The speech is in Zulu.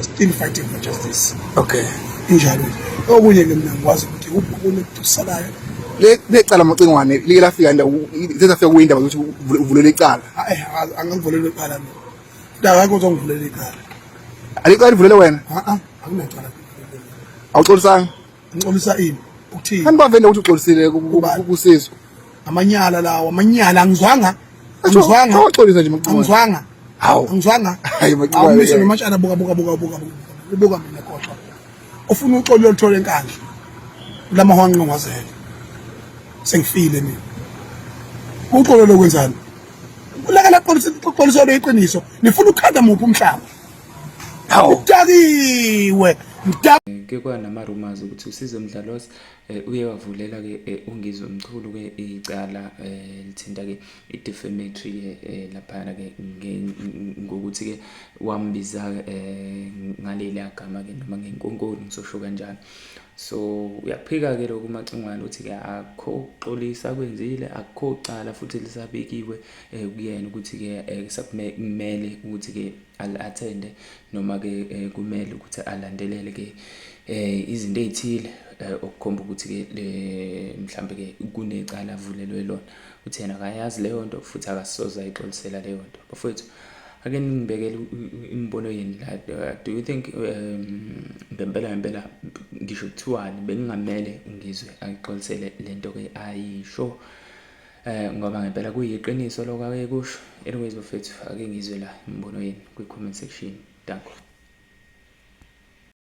are still fighting for justice. Okay. Injalo okunye ke mina ngikwazi ukuthi uphukule kusalayo lecala amacingwane like lafika zezafika kuyindaba ukuthi uvulele icala angangivulele icala mina ndakho uzongivulela icala alicala livulele wena akunacala awuxolisanga ngixolisa ini ukuthini kanti bavenda ukuthi uxolisile kusizwe amanyala lawo amanyala angizwanga awuxolisa nje macingwane angizwanga hawu angizwanga hayi macingwane awumise nomatshana buka mina kodwa ufuna uxolo oluthola enkandla lamahwanqa ngwazela sengifile mina uxolo lokwenzani ulakala qoliswa leqiniso nifuna ukukhanda muphi umhlaba hawu dakiwe ke kwanama rumors ukuthi uSizwe Mdlalozi uye wavulela ke ungizwe umchulu ke icala lithinta ke i-defamatory ke lapha ke ngokuthi ke wambiza ngaleli agama ke noma ngenkonkoni ngisosho kanjalo. So uyaphika ke lokhu macingwane uthi ke akho xolisa kwenzile akho cala futhi lisabekiwe kuyena ukuthi ke sakumele ukuthi ke al-attende noma ke kumele ukuthi alandelele ke izinto ezithile okukhomba ukuthi ke mhlambe ke kunecala avulelwe lona uthi yena akayazi leyo nto futhi akasoza ixolisela leyo nto bafowethu ake ngibekele imbono yeni la do you think ngempela ngisho kuthiwani bengingamele ngizwe ayixolisele lento ke ayisho ngoba ngempela kuyiqiniso lokho ake kusho anyways bafowethu ake ngizwe la imbono yeni kwi comment section danko.